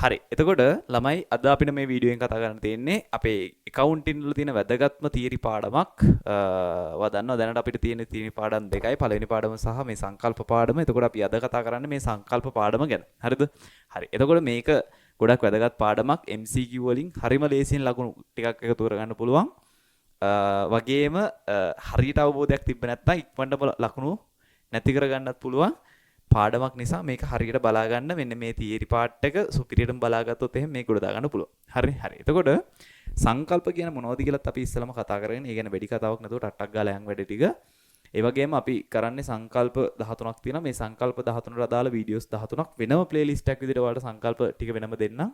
හරි. එතකොට ළමයි අද අපිට මේ වීඩියෝ එකෙන් කතා කරන්න තියෙන්නේ අපේ accounting වල තියෙන වැදගත්ම තියරි පාඩමක්. ඔයා දන්නවා දැනට අපිට තියෙන තියරි පාඩම් දෙකයි. පළවෙනි පාඩම සහ මේ සංකල්ප පාඩම. එතකොට අපි අද කතා කරන්නේ මේ සංකල්ප පාඩම ගැන. හරිද? හරි. එතකොට මේක ගොඩක් වැදගත් පාඩමක්. MCQ වලින් හරිම ලේසියෙන් ලකුණු ටිකක් එකතු කරගන්න පුළුවන්. වගේම හරියට අවබෝධයක් තිබ්බ නැත්නම් ඉක්මනට ලකුණු නැති කරගන්නත් පුළුවන්. පාඩමක් නිසා මේක හරියට බලා ගන්න මෙන්න මේ තියරි පාර්ට් එක සුපිරියටම බලාගත්තොත් එහෙනම් මේක උඩ දාගන්න පුළුවන්. හරි හරි. එතකොට සංකල්ප කියන මොනවද කියලාත් අපි ඉස්සෙල්ලාම කතා කරගෙන ඒ කියන්නේ වැඩි කතාවක් නැතුව ටට්ටක් ගාලා යන් වැඩ ටික. ඒ වගේම අපි කරන්නේ සංකල්ප 13ක් තියෙනවා. මේ සංකල්ප 13ට අදාළ වීඩියෝස් 13ක් වෙනම ප්ලේලිස්ට් එකක් විදිහට ඔයාලට සංකල්ප ටික වෙනම දෙන්නම්.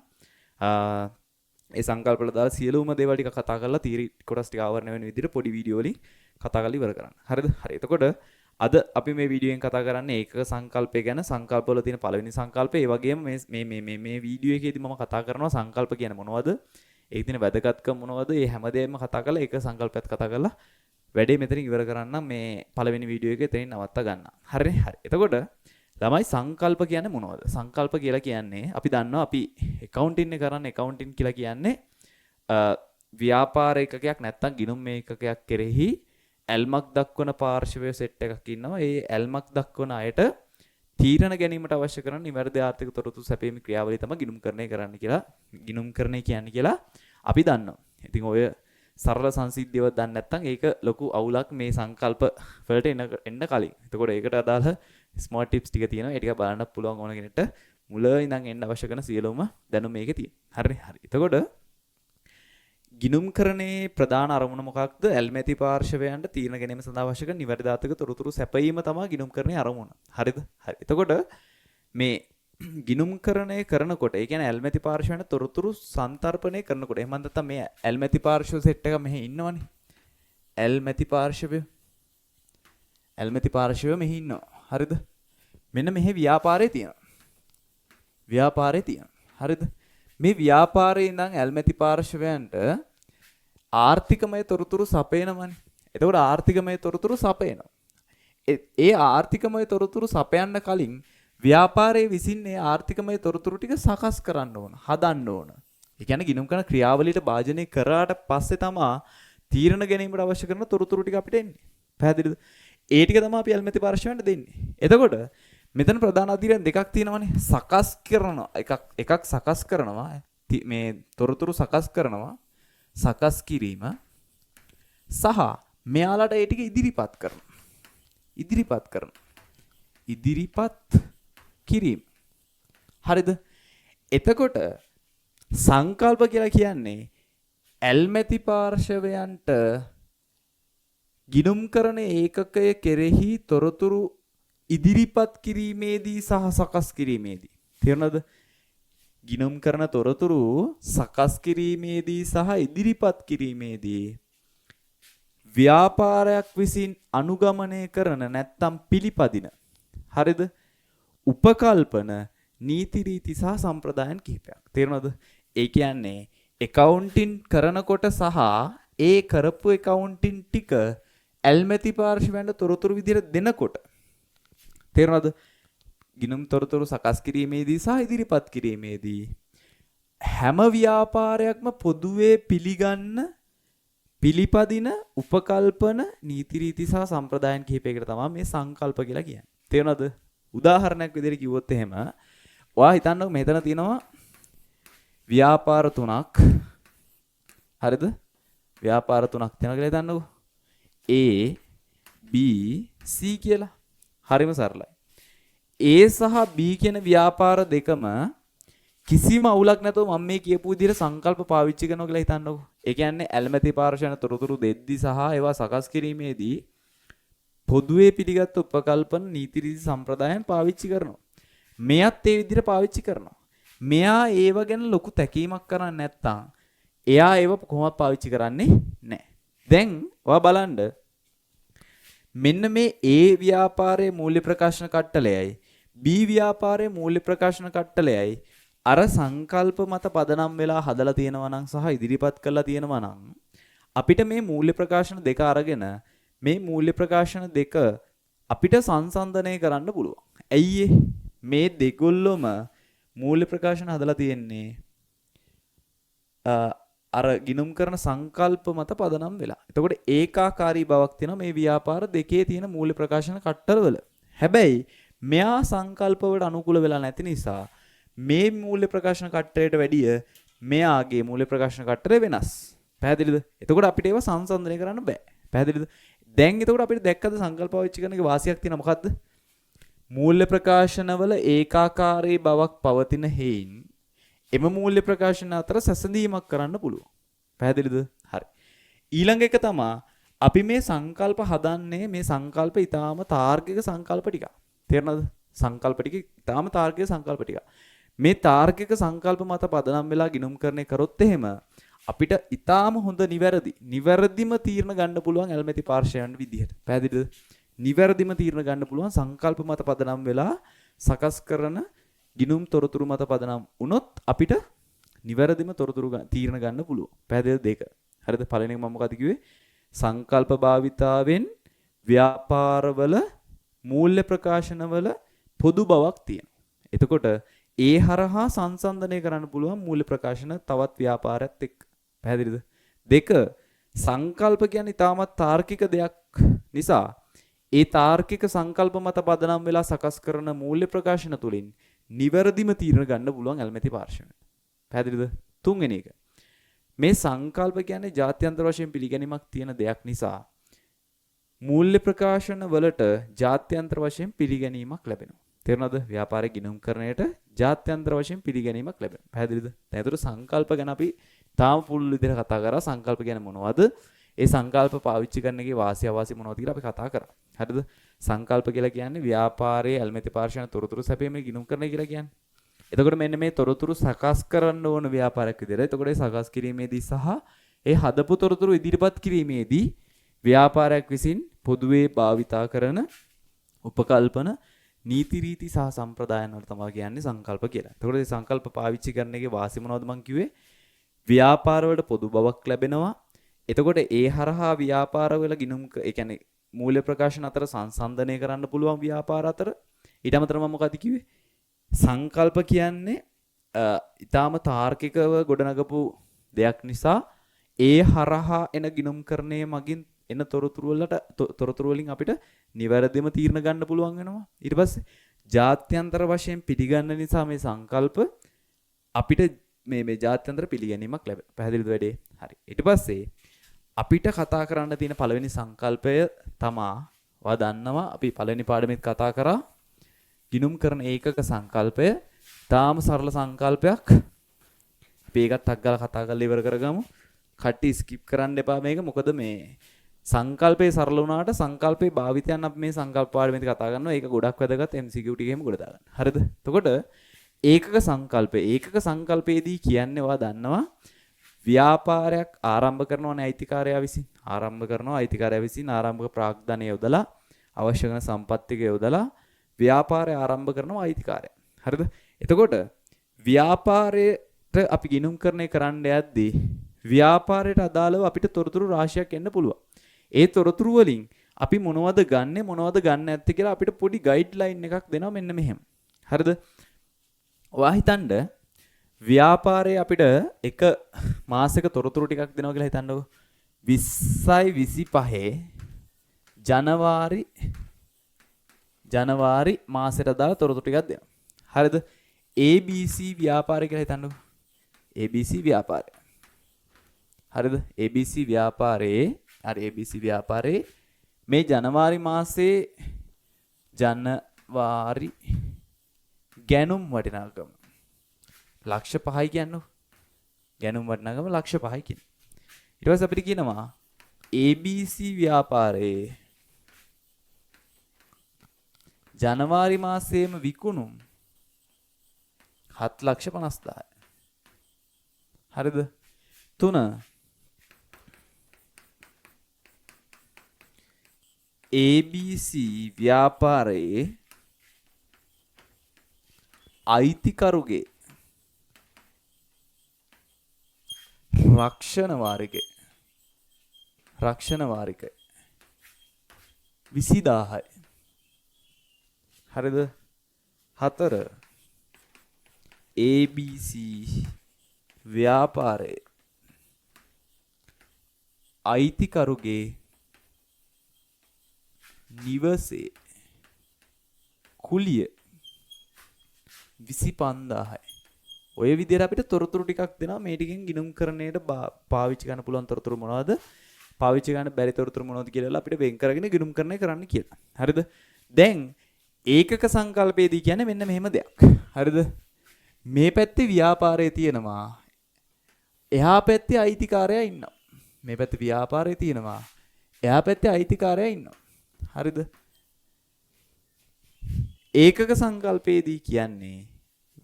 ඒ සංකල්ප වල දාලා සියලුම දේවල් ටික කතා කරලා තියරි කොටස් ටික ආවරණය වෙන විදිහට පොඩි වීඩියෝ වලින් කතා කරලා ඉවර කරන්න. හරිද? හරි. එතකොට අද අපි මේ වීඩියෝෙන් කතා කරන්නේ ඒකක සංකල්පය ගැන. සංකල්ප වල තියෙන පළවෙනි සංකල්පය. ඒ වගේම මේ වීඩියෝ එකේදී මම කතා කරනවා සංකල්ප කියන්නේ මොනවද? ඒකේ තියෙන වැදගත්කම මොනවද? මේ හැමදේම කතා කරලා ඒක සංකල්පයත් කතා කරලා වැඩේ මෙතනින් ඉවර කරන්නම්. මේ පළවෙනි වීඩියෝ එකේ එතනින් නවත්ත ගන්න. හරිනේ? හරි. එතකොට ළමයි සංකල්ප කියන්නේ මොනවද? සංකල්ප කියලා කියන්නේ අපි දන්නවා අපි accounting එක කරන්නේ accounting කියලා කියන්නේ ව්‍යාපාර එකකයක් නැත්නම් ගිණුම් මේකකයක් කෙරෙහි ඇල්මක් දක්වන පාර්ශවය සෙට් එකක් ඉන්නවා. ඒ ඇල්මක් දක්වන අයට තීරණ ගැනීමට අවශ්‍ය කරන නිවැරදි ආර්ථික තොරතුරු සැපීමේ ක්‍රියාවලිය තමයි ගිණුම්කරණය කරන්න කියලා ගිණුම්කරණය කියන්නේ කියලා අපි දන්නවා. ඉතින් ඔය සරල සංසිද්ධියවත් දන්නේ නැත්නම් ඒක ලොකු අවුලක් මේ සංකල්ප වලට එන්න කලින්. එතකොට ඒකට අදාළ ස්මාර්ට් ටිප්ස් ටික තියෙනවා. ඒ ටික බලන්න පුළුවන් ඕන කෙනෙක්ට මුල ඉඳන් එන්න අවශ්‍ය කරන සියලුම දැනුම මේකේ තියෙනවා. හරි හරි. එතකොට ගිණුම්කරණයේ ප්‍රධාන අරමුණ මොකක්ද? ඇල්මැති පාර්ශවයන්ට තීරණ ගැනීම සඳහා අවශ්‍ය කරන නිවැරදි ආර්ථික තොරතුරු සැපයීම තමයි ගිණුම්කරණයේ අරමුණ. හරිද? හරි. එතකොට මේ ගිණුම්කරණය කරනකොට ඒ කියන්නේ ඇල්මැති පාර්ශවයන්ට තොරතුරු සන්තරපණය කරනකොට එහෙම නැත්නම් මේ ඇල්මැති පාර්ශව සෙට් එක මෙහි ඉන්නවනේ. ඇල්මැති පාර්ශවය මෙහි ඉන්නවා. හරිද? මෙන්න මෙහි ව්‍යාපාරේ තියෙනවා. හරිද? මේ ව්‍යාපාරයේ ඉඳන් ඇල්මැති පාර්ශවයන්ට ආර්ථිකමය තොරතුරු සපයනමනේ. එතකොට ආර්ථිකමය තොරතුරු සපයනවා. ඒ ආර්ථිකමය තොරතුරු සපයන්න කලින් ව්‍යාපාරයේ විසින් මේ ආර්ථිකමය තොරතුරු ටික සකස් කරන්න ඕන, හදන්න ඕන. ඒ කියන්නේ ගිණුම් කරන ක්‍රියාවලියට භාජනය කරාට පස්සේ තමයි තීරණ ගැනීමට අවශ්‍ය කරන තොරතුරු ටික අපිට එන්නේ. පැහැදිලිද? ඒ ටික තමයි අපි ඇල්මැති පාර්ශවයන්ට දෙන්නේ. එතකොට මෙතන ප්‍රධාන අධීරයන් දෙකක් තියෙනවානේ. සකස් කරනවා. එකක් සකස් කරනවා. මේ තොරතුරු සකස් කරනවා. සකස් කිරීම සහ මෙයාලට ඒ ටික ඉදිරිපත් කිරීම. හරිද? එතකොට සංකල්ප කියලා කියන්නේ ඇල්මැති පාර්ශවයන්ට ගිණුම්කරණ ඒකකය කෙරෙහි තොරතුරු ඉදිරිපත් කිරීමේදී සහ සකස් කිරීමේදී. තේරුණාද? ගිණුම් කරන තොරතුරු සකස් කිරීමේදී සහ ඉදිරිපත් කිරීමේදී ව්‍යාපාරයක් විසින් අනුගමනය කරන නැත්නම් පිළිපදින. හරිද? උපකල්පන නීති රීති සහ සම්ප්‍රදායන් කිහිපයක්. තේරුණාද? ඒ කියන්නේ accounting කරනකොට සහ ඒ කරපු accounting ටික ඇල්මැති පාර්ශවයන්ට තොරතුරු විදිහට දෙනකොට තේරුණාද? ගිණුම් තොරතුරු සකස් කිරීමේදී සහ ඉදිරිපත් කිරීමේදී හැම ව්‍යාපාරයක්ම පොදුවේ පිළිපදින උපකල්පන නීති රීති සහ සම්ප්‍රදායන් කිහිපයකට තමයි මේ සංකල්ප කියලා කියන්නේ. තේරුණාද? උදාහරණයක් විදිහට කිව්වොත් එහෙම ඔයා හිතන්නකෝ මෙතන තියෙනවා ව්‍යාපාර තුනක්. හරිද? ව්‍යාපාර තුනක් තියෙනවා කියලා හිතන්නකෝ. A B C කියලා. හරිම සරලයි. A සහ B කියන ව්‍යාපාර දෙකම කිසිම අවුලක් නැතුව මම මේ කියපු විදිහට සංකල්ප පාවිච්චි කරනවා කියලා හිතන්නකෝ. ඒ කියන්නේ ඇල්මැති පාර්ශවයන් තොරතුරු දෙද්දි සහ ඒවා සකස් කිරීමේදී පොදුවේ පිළිගත් උපකල්පන නීති රීති සම්ප්‍රදායන් පාවිච්චි කරනවා. මෙයත් ඒ විදිහට පාවිච්චි කරනවා. මෙයා ඒව ගැන ලොකු තැකීමක් කරන්නේ නැත්තම් එයා ඒව කොහොමවත් පාවිච්චි කරන්නේ නැහැ. දැන් ඔයා බලන්න මෙන්න මේ A ව්‍යාපාරයේ මූල්‍ය ප්‍රකාශන කට්ටලයයි B ව්‍යාපාරයේ මූල්‍ය ප්‍රකාශන කට්ටලයයි අර සංකල්ප මත පදනම් වෙලා හදලා තියෙනවා නම් සහ ඉදිරිපත් කරලා තියෙනවා නම් අපිට මේ මූල්‍ය ප්‍රකාශන දෙක අරගෙන මේ මූල්‍ය ප්‍රකාශන දෙක අපිට සංසන්දනය කරන්න පුළුවන්. ඇයි මේ දෙගොල්ලොම මූල්‍ය ප්‍රකාශන හදලා තියෙන්නේ අර ගිනුම් කරන සංකල්ප මත පදනම් වෙලා. එතකොට ඒකාකාරී බවක් තියෙනවා මේ ව්‍යාපාර දෙකේ තියෙන මූල්‍ය ප්‍රකාශන කට්ටරවල. හැබැයි මෙයා සංකල්ප වලට අනුකූල වෙලා නැති නිසා මේ මූල්‍ය ප්‍රකාශන කට්ටරයට වැඩිය මෙයාගේ මූල්‍ය ප්‍රකාශන කට්ටරය වෙනස්. පැහැදිලිද? එතකොට අපිට ඒව සංසන්දනය කරන්න බෑ. පැහැදිලිද? දැන් එතකොට අපිට දැක්කද සංකල්ප පාවිච්චි කරන එකේ වාසියක් තියෙනවා මොකද්ද? මූල්‍ය ප්‍රකාශනවල ඒකාකාරී බවක් පවතින හේයින් එම මූල්‍ය ප්‍රකාශන අතර සැසඳීමක් කරන්න පුළුවන්. පැහැදිලිද? හරි. ඊළඟ එක තමයි අපි මේ සංකල්ප හදන්නේ මේ සංකල්ප ඊටාම තාර්කික සංකල්ප ටික. තේරෙනවද? සංකල්ප ටික ඊටාම තාර්කික සංකල්ප ටික. මේ තාර්කික සංකල්ප මත පදනම් වෙලා ගිනුම් කරන්නේ කරොත් එහෙම අපිට ඊටාම හොඳ නිවැරදිම තීරණ ගන්න පුළුවන් ඇල්මැති පාර්ශවයන් විදිහට. පැහැදිලිද? නිවැරදිම තීරණ ගන්න පුළුවන් සංකල්ප මත පදනම් වෙලා සකස් කරන ගිනුම් තොරතුරු මත පදනම් වුණොත් අපිට නිවැරදිම තොරතුරු තීරණ ගන්න පුළුවන්. පැහැදිලිද දෙක? හරිද? පළවෙනි එක මම මොකද කිව්වේ? සංකල්ප භාවිතාවෙන් ව්‍යාපාරවල මූල්‍ය ප්‍රකාශනවල පොදු බවක් තියෙනවා. එතකොට ඒ හරහා සංසන්දනය කරන්න පුළුවන් මූල්‍ය ප්‍රකාශන තවත් ව්‍යාපාරයත් එක්ක. පැහැදිලිද? දෙක සංකල්ප කියන්නේ තාමත් තාර්කික දෙයක් නිසා ඒ තාර්කික සංකල්ප මත පදනම් වෙලා සකස් කරන මූල්‍ය ප්‍රකාශන තුලින් නිවැරදිම තීරණ ගන්න පුළුවන් ඇල්මැති පාර්ශවයට. පැහැදිලිද? තුන්වෙනි එක. මේ සංකල්ප කියන්නේ ජාත්‍යන්තර වශයෙන් පිළිගැනීමක් තියෙන දෙයක් නිසා මූල්‍ය ප්‍රකාශන වලට ජාත්‍යන්තර වශයෙන් පිළිගැනීමක් ලැබෙනවා. තේරුණාද? ව්‍යාපාරයේ ගිණුම් කරණයට ජාත්‍යන්තර වශයෙන් පිළිගැනීමක් ලැබෙනවා. පැහැදිලිද? දැන් ඒතර සංකල්ප ගැන අපි තාම පුළුල් විදිහට කතා කරා. සංකල්ප කියන්නේ මොනවද? ඒ සංකල්ප පාවිච්චි කරන එකේ වාසිය අවාසිය මොනවද කියලා අපි කතා කරා. හරිද? සංකල්ප කියලා කියන්නේ ව්‍යාපාරයේ ඇල්මැති පාර්ශවන තොරතුරු සැපීමේ ගිණුම් කරන කියලා කියන්නේ. එතකොට මෙන්න මේ තොරතුරු සකස් කරන්න ඕන ව්‍යාපාරයක් විදිහට. එතකොට ඒ සකස් කිරීමේදී සහ ඒ හදපු තොරතුරු ඉදිරිපත් කිරීමේදී ව්‍යාපාරයක් විසින් පොදුවේ භාවිතා කරන උපකල්පන නීති රීති සහ සම්ප්‍රදායන් වල තමයි කියන්නේ සංකල්ප කියලා. එතකොට මේ සංකල්ප පාවිච්චි කරන එකේ වාසිය මොනවද මං කිව්වේ? ව්‍යාපාර වලට පොදු බවක් ලැබෙනවා. එතකොට ඒ හරහා ව්‍යාපාර වල ගිණුම් ඒ කියන්නේ මූල්‍ය ප්‍රකාශන අතර සංසන්දනය කරන්න පුළුවන් ව්‍යාපාර අතර. ඊට අමතරව මම මොකද කිව්වේ? සංකල්ප කියන්නේ ඊටාම තාර්කිකව ගොඩනගපු දෙයක් නිසා ඒ හරහා එන ගිණුම් කරණයේ මගින් එන තොරතුරු වලින් අපිට නිවැරදිම තීරණ ගන්න පුළුවන් වෙනවා. ඊට පස්සේ ජාත්‍යන්තර වශයෙන් පිළිගන්න නිසා මේ සංකල්ප අපිට මේ ජාත්‍යන්තර පිළිගැනීමක් ලැබෙනවා. පැහැදිලිද වැඩේ? හරි. ඊට පස්සේ අපිට කතා කරන්න තියෙන පළවෙනි සංකල්පය තමා ඔයා දන්නවා අපි පළවෙනි පාඩමෙත් කතා කරා ගිණුම් කරන ඒකක සංකල්පය. තාම සරල සංකල්පයක්. අපි ඒකත් ටක් ගාලා කතා කරලා ඉවර කරගමු. කට්ටි ස්කිප් කරන්න එපා මේක. මොකද මේ සංකල්පේ සරල වුණාට සංකල්පේ භාවිතයන් අපි මේ සංකල්ප පාඩමේදී කතා කරනවා. ඒක ගොඩක් වැදගත් MCQ ටිකේම ගොඩ දාගන්න. හරිද? එතකොට ඒකක සංකල්පයේදී කියන්නේ ඔයා දන්නවා ව්‍යාපාරයක් ආරම්භ කරනවනේ අයිතිකාරයා විසින්. අයිතිකාරයා විසින් ආරම්භක ප්‍රාග්ධනය යොදලා අවශ්‍ය කරන සම්පත්තික යොදලා ව්‍යාපාරය ආරම්භ කරනවා අයිතිකාරයා. හරිද? එතකොට ව්‍යාපාරයට අපි ගිණුම් කරන්නේ කරන්න යද්දී ව්‍යාපාරයට අදාළව අපිට තොරතුරු රාශියක් එන්න පුළුවන්. ඒ තොරතුරු වලින් අපි මොනවද ගන්නෙ මොනවද ගන්න නැත්තේ කියලා අපිට පොඩි ගයිඩ්ලයින් එකක් දෙනවා මෙන්න මෙහෙම. හරිද? ඔයා හිතන්න ව්‍යාපාරයේ අපිට එක මාසෙක තොරතුරු ටිකක් දෙනවා කියලා හිතන්නකෝ. 20යි 25 ජනවාරි මාසෙට අදාළ තොරතුරු ටිකක් දෙනවා. හරිද? ABC ව්‍යාපාරය කියලා හිතන්නකෝ. ABC ව්‍යාපාරය. හරිද? ABC ව්‍යාපාරයේ මේ ජනවාරි මාසේ ගැනුම් වටිනාකම ලක්ෂ 5යි කියන්නකො. ගැනුම් වටිනාකම ලක්ෂ 5යි කියන. ඊට පස්සේ අපිට කියනවා ABC ව්‍යාපාරයේ ජනවාරි මාසයේම විකුණුම් 7,50,000. හරිද? 3 ABC ව්‍යාපාරයේ අයිතිකරුගේ රක්ෂණ වාරිකය 20000යි. හරිද? 4 ABC ව්‍යාපාරයේ අයිතිකරුගේ නිවසේ කුලිය 25000යි. ඔය විදිහට අපිට තොරතුරු ටිකක් දෙනවා මේ ටිකෙන් ගිණුම් කරන්නේට පාවිච්චි කරන්න පුළුවන් තොරතුරු මොනවද? පාවිච්චි කරන්න බැරි තොරතුරු මොනවද කියලා අපිට වෙන් කරගෙන ගිණුම් කරන්නේ කරන්න කියලා. හරිද? දැන් ඒකක සංකල්පයේදී කියන්නේ මෙන්න මෙහෙම දෙයක්. හරිද? මේ පැත්තේ ව්‍යාපාරයේ තියෙනවා. එහා පැත්තේ අයිතිකාරයා ඉන්නවා. මේ පැත්තේ ව්‍යාපාරයේ තියෙනවා. එහා පැත්තේ අයිතිකාරයා ඉන්නවා. හරිද? ඒකක සංකල්පයේදී කියන්නේ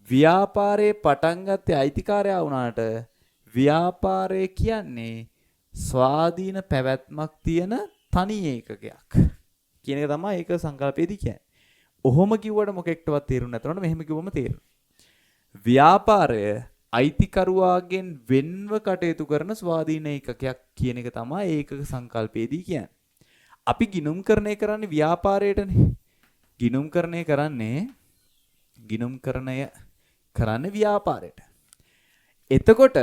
ව්‍යාපාරයේ පටන් ගත්තේ අයිතිකාරයා වුණාට ව්‍යාපාරය කියන්නේ ස්වාධීන පැවැත්මක් තියෙන තනි ඒකකයක් කියන එක තමයි ඒක සංකල්පයේදී කියන්නේ. ඔහොම කිව්වට මොකෙක්ටවත් තේරුන්නේ නැතනොත් මෙහෙම කිව්වම තේරෙනවා. ව්‍යාපාරය අයිතිකරුවාගෙන් වෙන්ව කටයුතු කරන ස්වාධීන ඒකකයක් කියන එක තමයි ඒකක සංකල්පයේදී කියන්නේ. අපි ගිණුම්කරණය කරන්නේ ව්‍යාපාරයටනේ. ගිණුම්කරණය කරන්නේ ව්‍යාපාරයට. එතකොට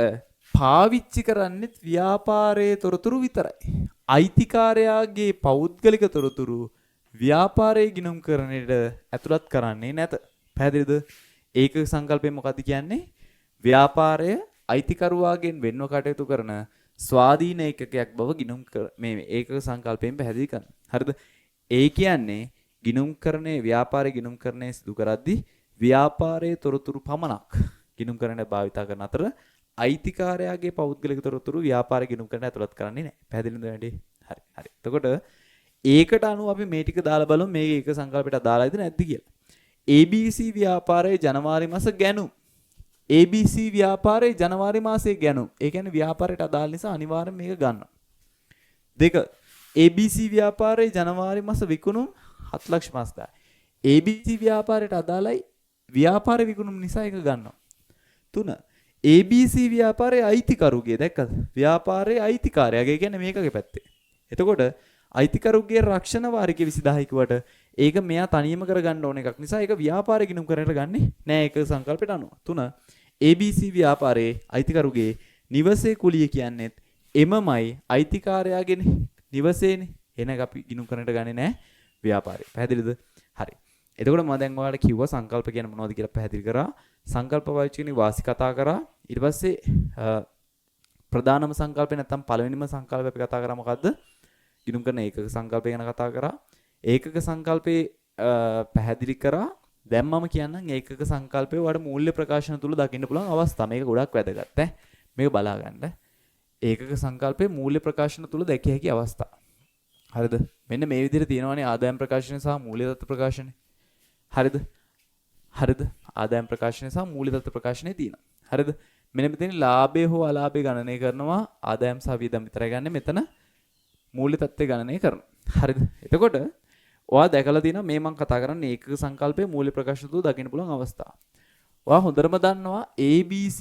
පාවිච්චි කරන්නේත් ව්‍යාපාරයේ තොරතුරු විතරයි. අයිතිකාරයාගේ පෞද්ගලික තොරතුරු ව්‍යාපාරයේ ගිණුම්කරණයට ඇතුළත් කරන්නේ නැත. පැහැදිලිද? ඒකක සංකල්පයෙන් මොකක්ද කියන්නේ? ව්‍යාපාරය අයිතිකරුවාගෙන් වෙන්ව කටයුතු කරන ස්වාධීන ඒකකයක් බව මේ ඒකක සංකල්පයෙන් පැහැදිලි කරනවා. හරිද? ඒ කියන්නේ ගිණුම්කරණයේ ව්‍යාපාරයේ ගිණුම්කරණය සිදු කරද්දී ව්‍යාපාරයේ තොරතුරු පමණක් ගිණුම්කරණයට භාවිතා කරන අතර අයිතිකාරයාගේ පෞද්ගලික තොරතුරු ව්‍යාපාරයේ ගිණුම්කරණයට ඇතුළත් කරන්නේ නැහැ. පැහැදිලිද වැඩි? හරි. එතකොට ඒකට අනුව අපි මේ ටික දාලා බලමු මේ ඒක සංකල්පයට අදාළයිද නැද්ද කියලා. ABC ව්‍යාපාරයේ ජනවාරි මාස ගැනුම්. ABC ව්‍යාපාරයේ ජනවාරි මාසයේ ගැනුම්. ඒ කියන්නේ ව්‍යාපාරයට අදාළ නිසා අනිවාර්යෙන් මේක ගන්නවා. 2. ABC ව්‍යාපාරයේ ජනවාරි මාස විකුණුම් 7,50,000. ABC ව්‍යාපාරයට අදාළයි ව්‍යාපාර විකුණුම් නිසා ඒක ගන්නවා. 3. ABC ව්‍යාපාරයේ අයිතිකරුගේ දැක්කද? ව්‍යාපාරයේ අයිතිකාරයාගේ කියන්නේ මේකගේ පැත්තේ. එතකොට අයිතිකරුගේ රක්ෂණ වාරිකය 20000 කිව්වට ඒක මෙයා තනියම කරගන්න ඕන එකක් නිසා ඒක ව්‍යාපාර ගිණුම් කරන්නට ගන්නෙ නෑ ඒක සංකල්පයට අනුව. 3. ABC ව්‍යාපාරයේ අයිතිකරුගේ නිවසේ කුලිය කියන්නේත් එමමයි අයිතිකාරයාගේ නිවසේනේ. එනක අපි ගිණුම් කරන්නට ගන්නේ නෑ ව්‍යාපාරේ. පැහැදිලිද? හරි. එතකොට මම දැන් ඔයාලට කිව්වා සංකල්ප කියන්නේ මොනවද කියලා පැහැදිලි කරා. සංකල්ප වාචිකනේ වාසි කතා කරා. ඊට පස්සේ ප්‍රධානම සංකල්පේ නැත්තම් පළවෙනිම සංකල්පය අපි කතා කරා මොකද්ද? ගිණුම් කරන ඒකක සංකල්පය ගැන කතා කරා. ඒකක සංකල්පේ පැහැදිලි කරා. දැන් මම කියන්නම් ඒකක සංකල්පේ ඔයාලට මූල්‍ය ප්‍රකාශන තුල දකින්න පුළුවන් අවස්ථා. මේක ගොඩක් වැදගත් ඈ. මේක බලා ගන්න. ඒකක සංකල්පේ මූල්‍ය ප්‍රකාශන තුල දැකිය හැකි අවස්ථා. හරිද? මෙන්න මේ විදිහට තියෙනවානේ ආදායම් ප්‍රකාශනය සහ මූල්‍ය දත්ත ප්‍රකාශනය. හරිද? ආදායම් ප්‍රකාශනය සහ මූල්‍ය දත්ත ප්‍රකාශනය තියෙනවා. හරිද? මෙන්න මෙතන ලාභය හෝ අලාභය ගණනය කරනවා. ආදායම් සහ වියදම් විතරයි ගන්න. මෙතන මූල්‍ය තත්ත්වය ගණනය කරනවා. හරිද? එතකොට ඔයා දැකලා තියෙනවා මේ මම කතා කරන්නේ ඒකක සංකල්පයේ මූල්‍ය ප්‍රකාශන තුල දකින්න පුළුවන් අවස්ථා. ඔයා හොඳටම දන්නවා ABC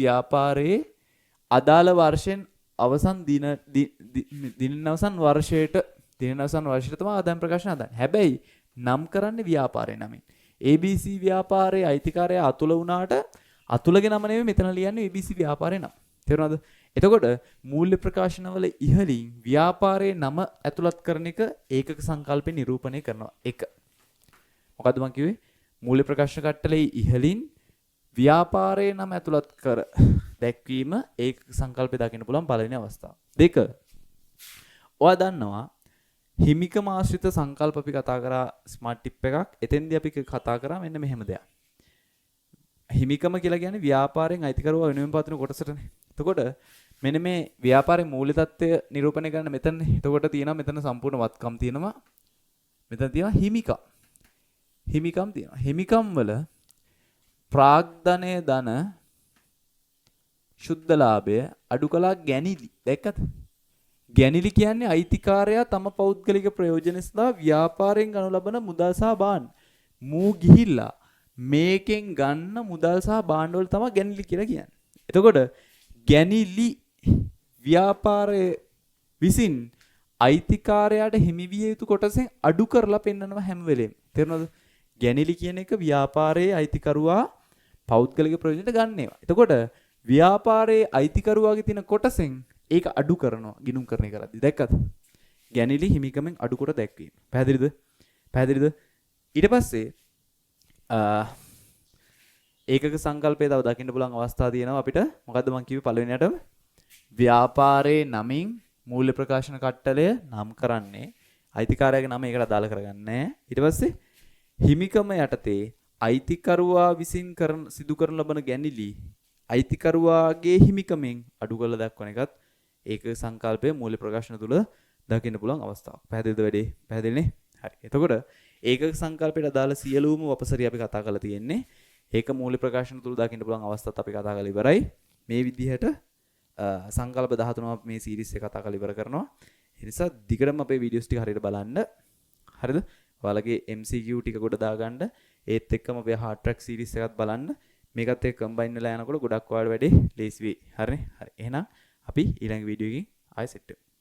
ව්‍යාපාරයේ අදාළ වර්ෂයෙන් අවසන් දින අවසන් වර්ෂයට තමයි ආදායම් ප්‍රකාශන හදන්නේ. හැබැයි නම් කරන්නේ ව්‍යාපාරේ නමින්. ABC ව්‍යාපාරයේ අයිතිකාරයා අතුල වුණාට අතුලගේ නම නෙමෙයි මෙතන ලියන්නේ ABC ව්‍යාපාරේ නම. තේරුණාද? එතකොට මූල්‍ය ප්‍රකාශනවල ඉහළින් ව්‍යාපාරයේ නම ඇතුළත් කරන එක ඒකක සංකල්පේ නිරූපණය කරනවා. 1. මොකද්ද මම කිව්වේ? මූල්‍ය ප්‍රකාශන කට්ටලේ ඉහළින් ව්‍යාපාරයේ නම ඇතුළත් කර දැක්වීම ඒකක සංකල්පේ දකින්න පුළුවන් පළවෙනි අවස්ථාව. 2. ඔයා දන්නවා හිමිකම ආශ්‍රිත සංකල්ප අපි කතා කරා ස්මාර්ට් ටිප් එකක්. එතෙන්දී අපි කතා කරා මෙන්න මෙහෙම දෙයක්. හිමිකම කියලා කියන්නේ ව්‍යාපාරයෙන් අයිතිකරුවා වෙනුවෙන් පවතින කොටසටනේ. එතකොට මෙන්න මේ ව්‍යාපාරයේ මූල්‍ය තත්ත්වය නිරූපණය කරන්න මෙතනනේ. එතකොට තියෙනවා මෙතන සම්පූර්ණ වත්කම් තියෙනවා. මෙතන තියෙනවා හිමිකම්. හිමිකම් තියෙනවා. හිමිකම් වල ප්‍රාග්ධනය ධන ශුද්ධ ලාභය අඩු කළා ගැනිලි. දැක්කද? ගැනිලි කියන්නේ අයිතිකාරයා තම පෞද්ගලික ප්‍රයෝජන සඳහා ව්‍යාපාරයෙන් ගනු ලබන මුදල් සහ භාණ්ඩ. මූ ගිහිල්ලා මේකෙන් ගන්න මුදල් සහ භාණ්ඩ වල තමයි ගැනිලි කියලා කියන්නේ. එතකොට ගැනිලි ව්‍යාපාරයේ විසින් අයිතිකාරයාට හිමි විය යුතු කොටසෙන් අඩු කරලා පෙන්නනවා හැම වෙලෙම. තේරුණාද? ගැනිලි කියන එක ව්‍යාපාරයේ අයිතිකරුවා පෞද්ගලික ප්‍රයෝජනට ගන්න ඒවා. එතකොට ව්‍යාපාරයේ අයිතිකරුවාගේ තියෙන කොටසෙන් ඒක අඩු කරනවා ගිණුම් කරන එක කරද්දි. දැක්කද? ගැනිලි හිමිකමෙන් අඩු කොට දැක්වීම. පැහැදිලිද? පැහැදිලිද? ඊට පස්සේ ඒකක සංකල්පය තව දකින්න පුළුවන් අවස්ථා තියෙනවා අපිට. මොකද්ද මම කිව්වේ පළවෙනියටම? ව්‍යාපාරයේ නමින් මූල්‍ය ප්‍රකාශන කට්ටලය නම් කරන්නේ අයිතිකාරයාගේ නම ඒකට අදාළ කරගන්නේ. ඊට පස්සේ හිමිකම යටතේ අයිතිකරුවා විසින් සිදු කරන ලබන ගැනිලි අයිතිකරුවාගේ හිමිකමෙන් අඩු කරලා දක්වන එකත් ඒක සංකල්පයේ මූල්‍ය ප්‍රකාශන තුල දකින්න පුළුවන් අවස්ථාවක්. පැහැදිලිද වැඩේ? පැහැදිලිනේ? හරි. එතකොට ඒකක සංකල්පයට අදාළ සියලුම වපසරිය අපි කතා කරලා තියෙන්නේ. ඒක මූල්‍ය ප්‍රකාශන තුල දකින්න පුළුවන් අවස්ථාත් අපි කතා කරලා ඉවරයි. මේ විදිහට සංකල්ප 13ක් මේ සීරීස් එක කතා කරලා ඉවර කරනවා. ඒ නිසා දිගටම අපේ වීඩියෝස් ටික හරියට බලන්න. හරිද? ඔයාලගේ MCQ ටික ගොඩ දාගන්න. ඒත් එක්කම අපේ hard track සීරීස් එකත් බලන්න. මේකත් එක්ක කම්බයින් වෙලා යනකොට ගොඩක් ඔයාලට වැඩේ ලේසි වෙයි. හරිනේ? හරි. එහෙනම් අපි ඊළඟ වීඩියෝ එකකින් ආයෙ සෙට් වෙමු.